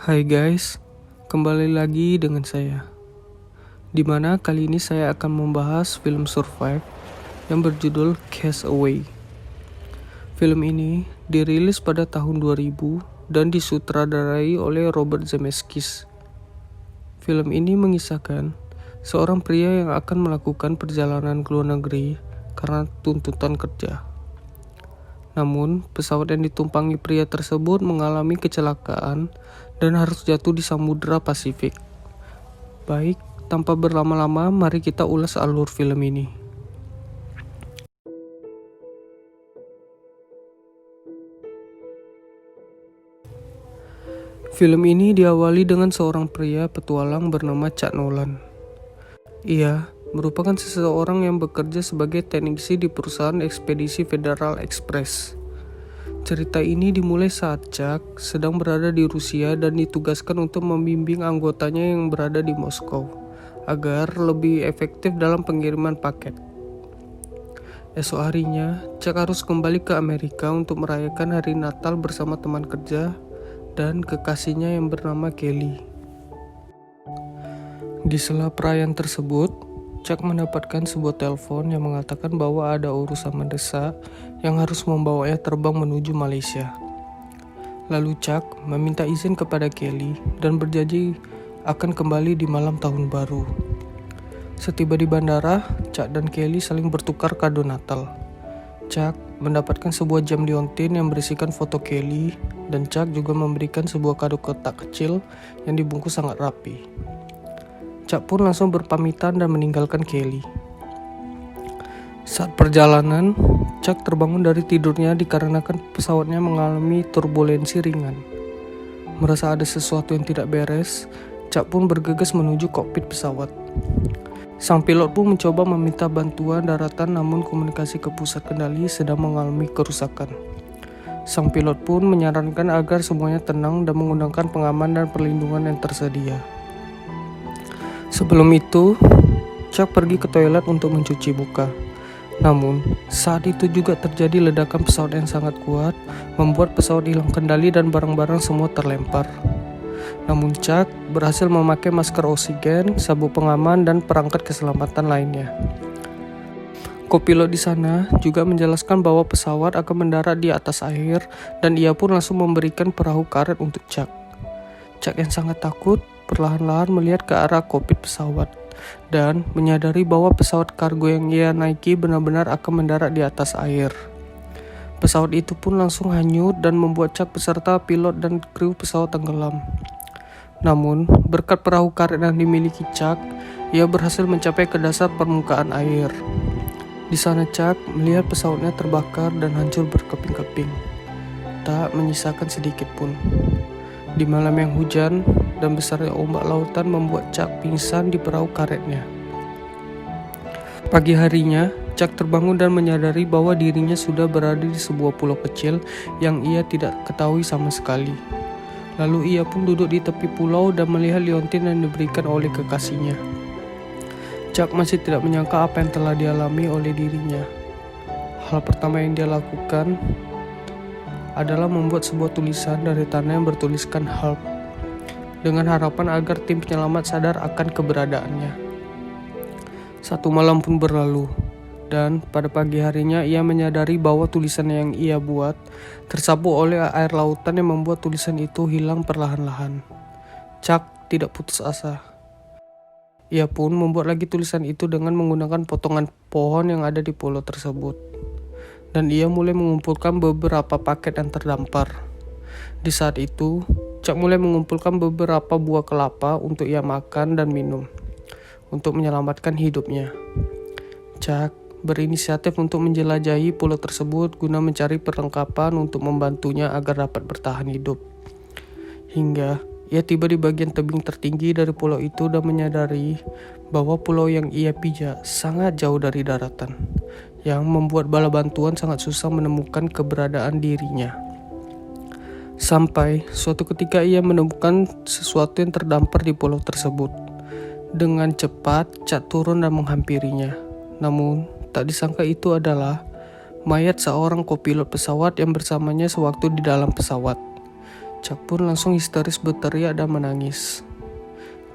Hai guys, kembali lagi dengan saya. Dimana kali ini saya akan membahas film Survive yang berjudul Castaway. Film ini dirilis pada tahun 2000 dan disutradarai oleh Robert Zemeckis. Film ini mengisahkan seorang pria yang akan melakukan perjalanan ke luar negeri karena tuntutan kerja. Namun, pesawat yang ditumpangi pria tersebut mengalami kecelakaan dan harus jatuh di Samudra Pasifik. Baik, tanpa berlama-lama, mari kita ulas alur film ini. Film ini diawali dengan seorang pria petualang bernama Chuck Nolan. Ia merupakan seseorang yang bekerja sebagai teknisi di perusahaan ekspedisi Federal Express. Cerita ini dimulai saat Chuck sedang berada di Rusia dan ditugaskan untuk membimbing anggotanya yang berada di Moskow agar lebih efektif dalam pengiriman paket. Esok harinya, Chuck harus kembali ke Amerika untuk merayakan hari Natal bersama teman kerja dan kekasihnya yang bernama Kelly. Di sela perayaan tersebut, Chuck mendapatkan sebuah telepon yang mengatakan bahwa ada urusan mendesak yang harus membawanya terbang menuju Malaysia. Lalu Chuck meminta izin kepada Kelly dan berjanji akan kembali di malam tahun baru. Setiba di bandara, Chuck dan Kelly saling bertukar kado Natal. Chuck mendapatkan sebuah jam liontin yang berisikan foto Kelly, dan Chuck juga memberikan sebuah kado kotak kecil yang dibungkus sangat rapi. Chuck pun langsung berpamitan dan meninggalkan Kelly. Saat perjalanan, Chuck terbangun dari tidurnya dikarenakan pesawatnya mengalami turbulensi ringan. Merasa ada sesuatu yang tidak beres, Chuck pun bergegas menuju kokpit pesawat. Sang pilot pun mencoba meminta bantuan daratan, namun komunikasi ke pusat kendali sedang mengalami kerusakan. Sang pilot pun menyarankan agar semuanya tenang dan menggunakan pengaman dan perlindungan yang tersedia. Sebelum itu, Chuck pergi ke toilet untuk mencuci muka. Namun, saat itu juga terjadi ledakan pesawat yang sangat kuat, membuat pesawat hilang kendali dan barang-barang semua terlempar. Namun Chuck berhasil memakai masker oksigen, sabuk pengaman, dan perangkat keselamatan lainnya. Kopilot di sana juga menjelaskan bahwa pesawat akan mendarat di atas air dan ia pun langsung memberikan perahu karet untuk Chuck. Chuck yang sangat takut perlahan-lahan melihat ke arah kokpit pesawat dan menyadari bahwa pesawat kargo yang ia naiki benar-benar akan mendarat di atas air. Pesawat itu pun langsung hanyut dan membuat Chuck beserta pilot dan kru pesawat tenggelam. Namun, berkat perahu karet yang dimiliki Chuck, ia berhasil mencapai ke dasar permukaan air. Di sana Chuck melihat pesawatnya terbakar dan hancur berkeping-keping, tak menyisakan sedikit pun. Di malam yang hujan dan besarnya ombak lautan membuat Chuck pingsan di perahu karetnya. Pagi harinya, Chuck terbangun dan menyadari bahwa dirinya sudah berada di sebuah pulau kecil yang ia tidak ketahui sama sekali. Lalu ia pun duduk di tepi pulau dan melihat liontin yang diberikan oleh kekasihnya. Chuck masih tidak menyangka apa yang telah dialami oleh dirinya. Hal pertama yang dia lakukan adalah membuat sebuah tulisan dari tanah yang bertuliskan "Help" dengan harapan agar tim penyelamat sadar akan keberadaannya. Satu malam pun berlalu, dan pada pagi harinya ia menyadari bahwa tulisan yang ia buat tersapu oleh air lautan yang membuat tulisan itu hilang perlahan-lahan. Chuck tidak putus asa. Ia pun membuat lagi tulisan itu dengan menggunakan potongan pohon yang ada di pulau tersebut. Dan ia mulai mengumpulkan beberapa paket yang terdampar. Di saat itu, Chuck mulai mengumpulkan beberapa buah kelapa untuk ia makan dan minum, untuk menyelamatkan hidupnya. Chuck berinisiatif untuk menjelajahi pulau tersebut guna mencari perlengkapan untuk membantunya agar dapat bertahan hidup. Hingga ia tiba di bagian tebing tertinggi dari pulau itu dan menyadari bahwa pulau yang ia pijak sangat jauh dari daratan, yang membuat bala bantuan sangat susah menemukan keberadaan dirinya. Sampai suatu ketika ia menemukan sesuatu yang terdampar di pulau tersebut. Dengan cepat, Chuck turun dan menghampirinya. Namun, tak disangka itu adalah mayat seorang kopilot pesawat yang bersamanya sewaktu di dalam pesawat. Chuck pun langsung histeris berteriak dan menangis.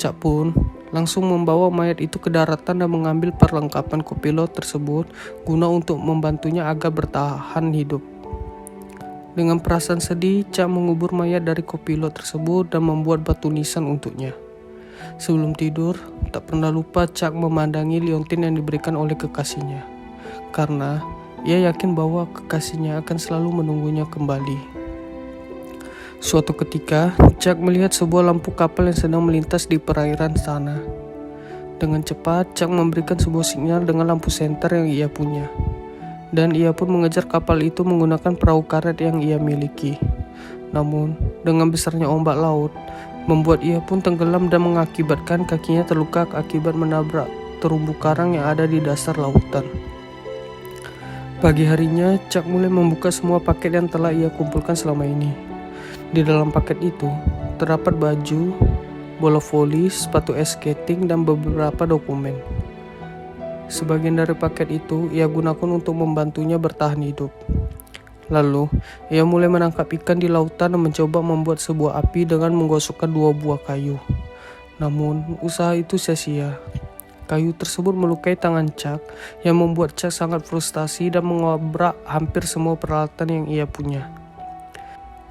Chuck pun langsung membawa mayat itu ke daratan dan mengambil perlengkapan kopilot tersebut guna untuk membantunya agar bertahan hidup. Dengan perasaan sedih, Chuck mengubur mayat dari kopilot tersebut dan membuat batu nisan untuknya. Sebelum tidur, tak pernah lupa Chuck memandangi liontin yang diberikan oleh kekasihnya, karena ia yakin bahwa kekasihnya akan selalu menunggunya kembali. Suatu ketika, Chuck melihat sebuah lampu kapal yang sedang melintas di perairan sana. Dengan cepat, Chuck memberikan sebuah sinyal dengan lampu senter yang ia punya. Dan ia pun mengejar kapal itu menggunakan perahu karet yang ia miliki. Namun, dengan besarnya ombak laut, membuat ia pun tenggelam dan mengakibatkan kakinya terluka akibat menabrak terumbu karang yang ada di dasar lautan. Pagi harinya, Chuck mulai membuka semua paket yang telah ia kumpulkan selama ini. Di dalam paket itu, terdapat baju, bola voli, sepatu es skating, dan beberapa dokumen. Sebagian dari paket itu ia gunakan untuk membantunya bertahan hidup. Lalu, ia mulai menangkap ikan di lautan dan mencoba membuat sebuah api dengan menggosokkan 2 buah kayu. Namun, usaha itu sia-sia. Kayu tersebut melukai tangan Chuck yang membuat Chuck sangat frustasi dan mengobrak hampir semua peralatan yang ia punya.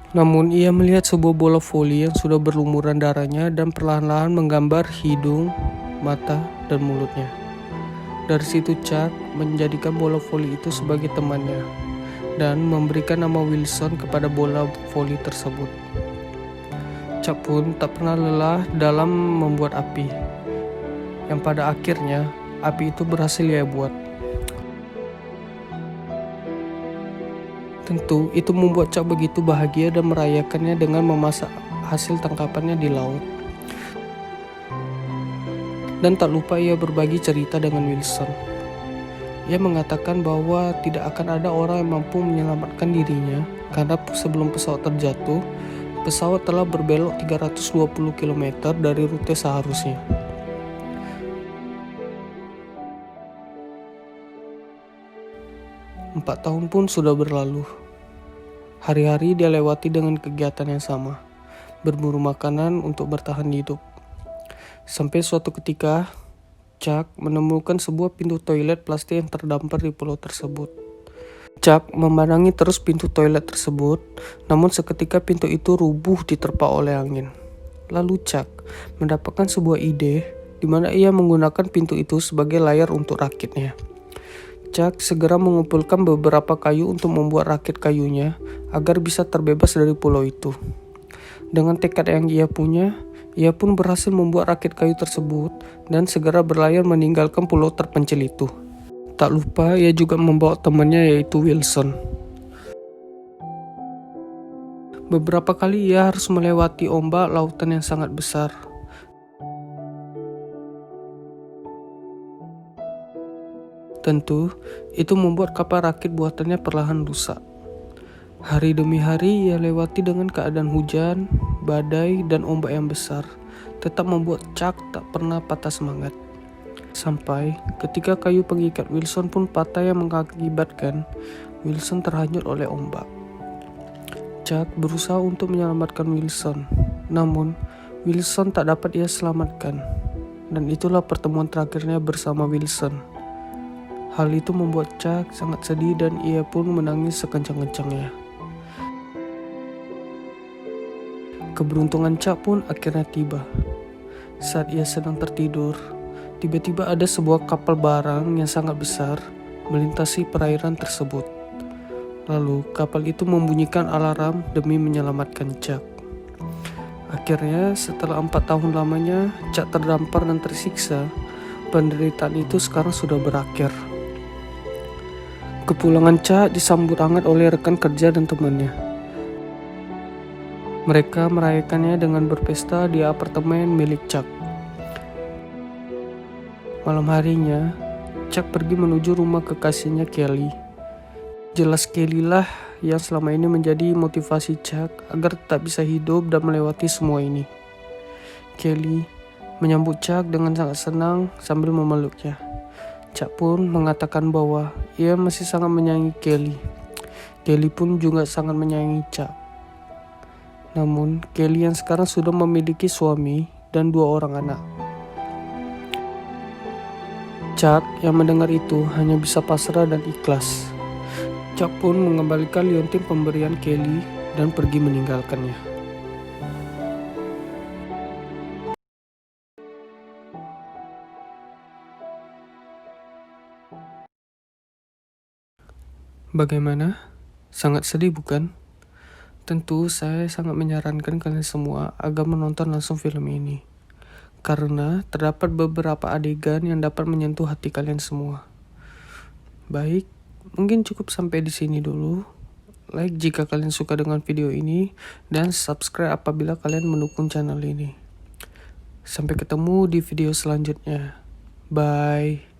Namun ia melihat sebuah bola voli yang sudah berlumuran darahnya dan perlahan-lahan menggambar hidung, mata, dan mulutnya. Dari situ Chuck menjadikan bola voli itu sebagai temannya dan memberikan nama Wilson kepada bola voli tersebut. Chuck pun tak pernah lelah dalam membuat api, yang pada akhirnya api itu berhasil ia buat. Tentu itu membuat Chuck begitu bahagia dan merayakannya dengan memasak hasil tangkapannya di laut. Dan tak lupa ia berbagi cerita dengan Wilson. Ia mengatakan bahwa tidak akan ada orang yang mampu menyelamatkan dirinya karena sebelum pesawat terjatuh, pesawat telah berbelok 320 km dari rute seharusnya. Empat tahun pun sudah berlalu. Hari-hari dia lewati dengan kegiatan yang sama, berburu makanan untuk bertahan hidup. Sampai suatu ketika, Chuck menemukan sebuah pintu toilet plastik yang terdampar di pulau tersebut. Chuck memandangi terus pintu toilet tersebut, namun seketika pintu itu rubuh diterpa oleh angin. Lalu Chuck mendapatkan sebuah ide di mana ia menggunakan pintu itu sebagai layar untuk rakitnya. Chuck segera mengumpulkan beberapa kayu untuk membuat rakit kayunya agar bisa terbebas dari pulau itu. Dengan tekad yang ia punya, ia pun berhasil membuat rakit kayu tersebut dan segera berlayar meninggalkan pulau terpencil itu. Tak lupa ia juga membawa temannya yaitu Wilson. Beberapa kali ia harus melewati ombak lautan yang sangat besar. Tentu, itu membuat kapal rakit buatannya perlahan rusak. Hari demi hari ia lewati dengan keadaan hujan, badai, dan ombak yang besar, tetap membuat Chuck tak pernah patah semangat. Sampai ketika kayu pengikat Wilson pun patah yang mengakibatkan Wilson terhanyut oleh ombak. Chuck berusaha untuk menyelamatkan Wilson, namun Wilson tak dapat ia selamatkan. Dan itulah pertemuan terakhirnya bersama Wilson. Hal itu membuat Chuck sangat sedih dan ia pun menangis sekencang-kencangnya. Keberuntungan Chuck pun akhirnya tiba. Saat ia sedang tertidur, tiba-tiba ada sebuah kapal barang yang sangat besar melintasi perairan tersebut. Lalu kapal itu membunyikan alarm demi menyelamatkan Chuck. Akhirnya setelah 4 tahun lamanya Chuck terdampar dan tersiksa, penderitaan itu sekarang sudah berakhir. Kepulangan Chuck disambut hangat oleh rekan kerja dan temannya. Mereka merayakannya dengan berpesta di apartemen milik Chuck. Malam harinya, Chuck pergi menuju rumah kekasihnya Kelly. Jelas Kelly lah yang selama ini menjadi motivasi Chuck agar tetap bisa hidup dan melewati semua ini. Kelly menyambut Chuck dengan sangat senang sambil memeluknya. Chuck pun mengatakan bahwa ia masih sangat menyayangi Kelly. Kelly pun juga sangat menyayangi Chuck. Namun, Kelly yang sekarang sudah memiliki suami dan 2 orang anak. Chuck yang mendengar itu hanya bisa pasrah dan ikhlas. Chuck pun mengembalikan liontin pemberian Kelly dan pergi meninggalkannya. Bagaimana? Sangat sedih bukan? Tentu saya sangat menyarankan kalian semua agar menonton langsung film ini. Karena terdapat beberapa adegan yang dapat menyentuh hati kalian semua. Baik, mungkin cukup sampai di sini dulu. Like jika kalian suka dengan video ini dan subscribe apabila kalian mendukung channel ini. Sampai ketemu di video selanjutnya. Bye.